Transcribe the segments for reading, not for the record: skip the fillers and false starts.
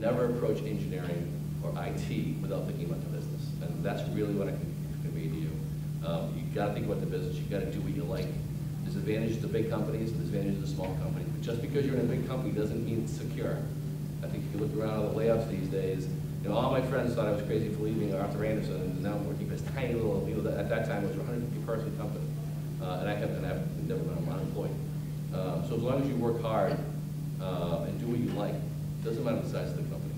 never approach engineering or IT without thinking about the business. And that's really what I can convey to you. You gotta think about the business, you gotta do what you like. There's advantages to big companies, and there's advantages to small companies. But just because you're in a big company doesn't mean it's secure. I think if you look around all the layoffs these days, you know, all my friends thought I was crazy for leaving Arthur Anderson, and now I'm working for this tiny little, you know, at that time it was a 150-person company. And I've never been unemployed. So as long as you work hard and do what you like, it doesn't matter the size of the company.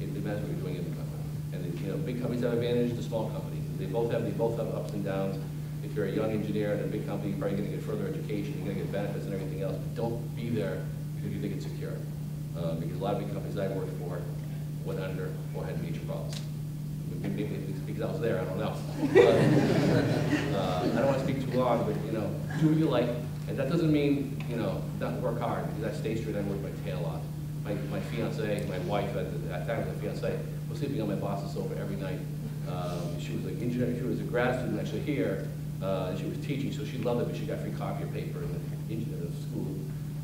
It matters what you're doing in the company. And you know, big companies have advantages to small companies. They both have ups and downs. If you're a young engineer in a big company, you're probably going to get further education, you're going to get benefits and everything else. But don't be there because you think it's secure. Because a lot of big companies I worked for went under or had major problems. Maybe it's because I was there, I don't know. I don't want to speak too long, but you know, do what you like. And that doesn't mean, you know, not work hard, because at State Street I worked my tail off. My fiance, my wife at that time was a fiance, was sleeping on my boss's sofa every night. She was like engineering, she was a grad student actually here, and she was teaching, so she loved it, but she got free copy of paper in the school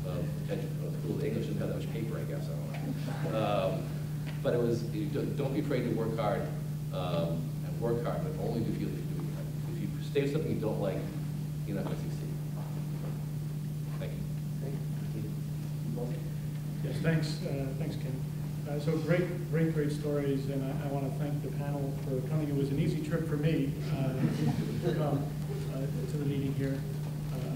of English didn't have that much paper, I guess, I don't know. But it was, don't be afraid to work hard, and work hard, but only if you do it right. If you stay with something you don't like, you're not going to succeed. Thank you. Yes, thanks, Ken. So great stories, and I want to thank the panel for coming. It was an easy trip for me to come to the meeting here.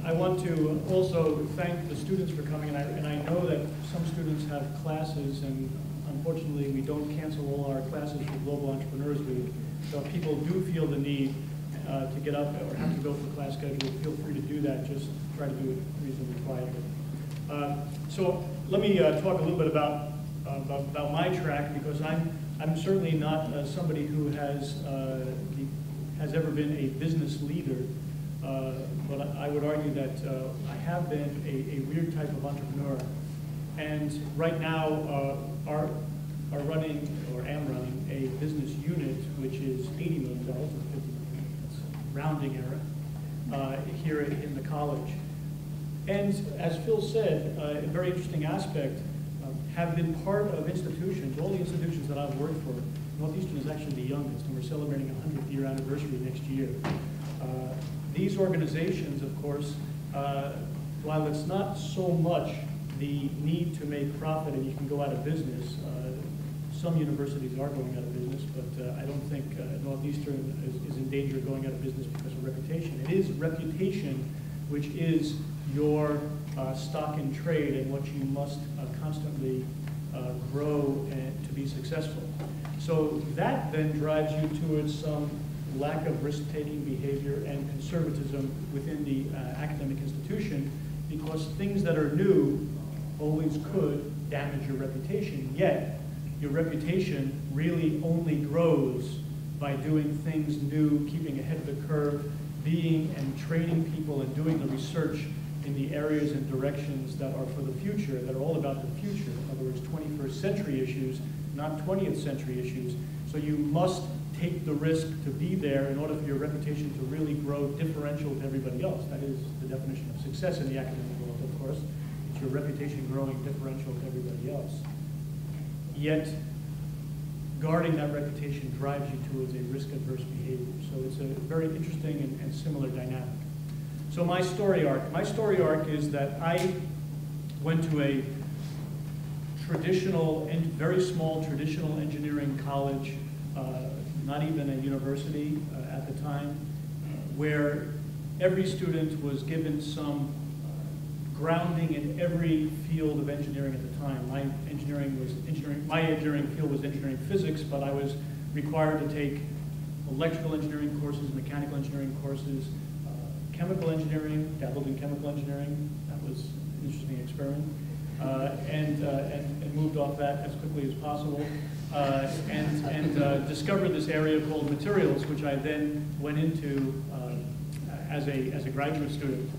I want to also thank the students for coming, and I know that some students have classes, and unfortunately we don't cancel all our classes for Global Entrepreneurs Week. So if people do feel the need to get up or have to go for class schedule, feel free to do that. Just try to do it reasonably quietly. So let me talk a little bit about my track, because I'm certainly not somebody who has ever been a business leader, but I would argue that I have been a weird type of entrepreneur. And right now am running a business unit which is $80 million, or $50 million, that's a rounding error, here in the college. And as Phil said, a very interesting aspect, have been part of institutions, all the institutions that I've worked for. Northeastern is actually the youngest, and we're celebrating a 100th year anniversary next year. These organizations, of course, while it's not so much the need to make profit and you can go out of business, some universities are going out of business, but I don't think Northeastern is in danger of going out of business because of reputation. It is reputation which is your stock in trade and what you must constantly grow and to be successful. So that then drives you towards some lack of risk-taking behavior and conservatism within the academic institution, because things that are new always could damage your reputation, yet your reputation really only grows by doing things new, keeping ahead of the curve, being and training people and doing the research in the areas and directions that are for the future, that are all about the future. In other words, 21st century issues, not 20th century issues. So you must take the risk to be there in order for your reputation to really grow differential to everybody else. That is the definition of success in the academic world, of course. It's your reputation growing differential to everybody else. Yet, guarding that reputation drives you towards a risk-averse behavior. So it's a very interesting and similar dynamic. So my story arc. My story arc is that I went to a traditional, very small traditional engineering college, not even a university at the time, where every student was given some grounding in every field of engineering at the time. My engineering field was engineering physics, but I was required to take electrical engineering courses, mechanical engineering courses, chemical engineering, dabbled in chemical engineering. That was an interesting experiment. And moved off that as quickly as possible. And discovered this area called materials, which I then went into as a graduate student.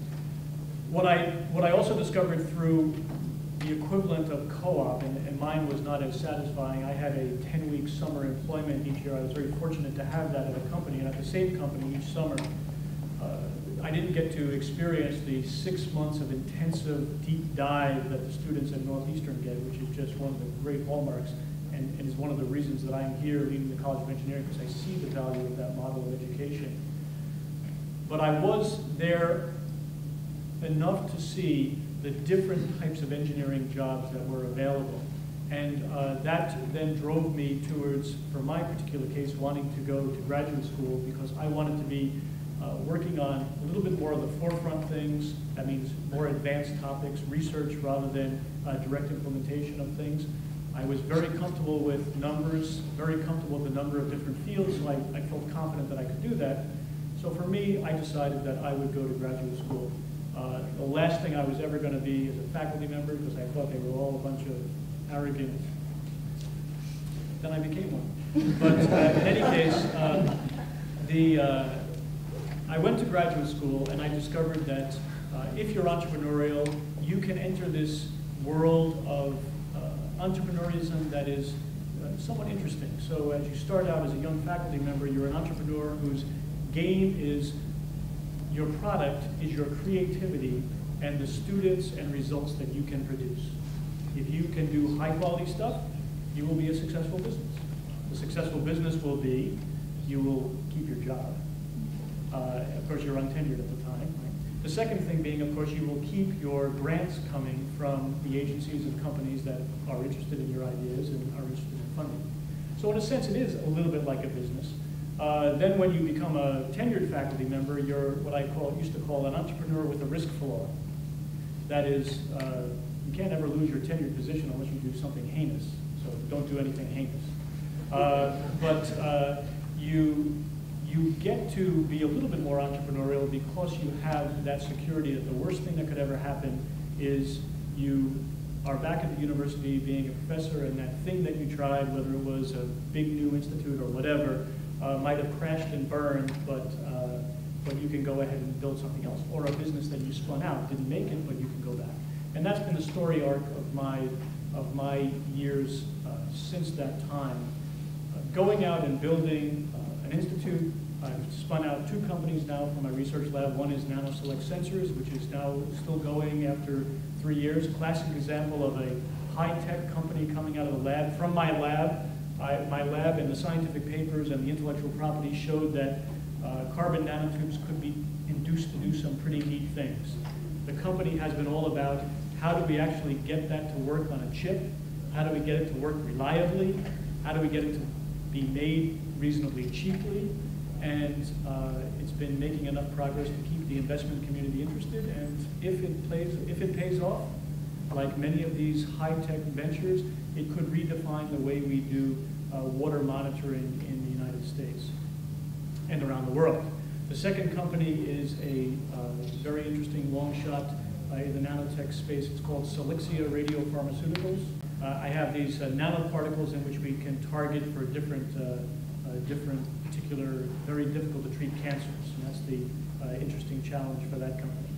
What I also discovered through the equivalent of co-op, and mine was not as satisfying. I had a 10-week summer employment each year. I was very fortunate to have that at a company, and at the same company each summer, I didn't get to experience the 6 months of intensive deep dive that the students at Northeastern get, which is just one of the great hallmarks, and is one of the reasons that I'm here leading the College of Engineering, because I see the value of that model of education. But I was there enough to see the different types of engineering jobs that were available. And that then drove me towards, for my particular case, wanting to go to graduate school, because I wanted to be working on a little bit more of the forefront things. That means more advanced topics, research rather than direct implementation of things. I was very comfortable with numbers, very comfortable with a number of different fields, so I felt confident that I could do that. So for me, I decided that I would go to graduate school. The last thing I was ever going to be is a faculty member, because I thought they were all a bunch of arrogant. Then I became one. But in any case, I went to graduate school, and I discovered that if you're entrepreneurial, you can enter this world of entrepreneurism that is somewhat interesting. So as you start out as a young faculty member, you're an entrepreneur whose game is your product is your creativity and the students and results that you can produce. If you can do high quality stuff, you will be a successful business. The successful business will be, you will keep your job. Of course, you're untenured at the time. Right? The second thing being, of course, you will keep your grants coming from the agencies and companies that are interested in your ideas and are interested in funding. So in a sense, it is a little bit like a business. Then when you become a tenured faculty member, you're what I used to call an entrepreneur with a risk floor. That is, you can't ever lose your tenured position unless you do something heinous. So don't do anything heinous. But you get to be a little bit more entrepreneurial because you have that security that the worst thing that could ever happen is you are back at the university being a professor, and that thing that you tried, whether it was a big new institute or whatever, might have crashed and burned, but you can go ahead and build something else. Or a business that you spun out, didn't make it, but you can go back. And that's been the story arc of my years since that time. Going out and building an institute. I've spun out 2 companies now from my research lab. One is NanoSelect Sensors, which is now still going after 3 years. Classic example of a high-tech company coming out of the lab. From my lab, my lab and the scientific papers and the intellectual property showed that carbon nanotubes could be induced to do some pretty neat things. The company has been all about how do we actually get that to work on a chip? How do we get it to work reliably? How do we get it to be made reasonably cheaply? And it's been making enough progress to keep the investment community interested. And if it pays off, like many of these high-tech ventures, it could redefine the way we do water monitoring in the United States and around the world. The second company is a very interesting long shot in the nanotech space. It's called Selixia Radiopharmaceuticals. I have these nanoparticles in which we can target for different particular, very difficult to treat cancers. And that's the interesting challenge for that company.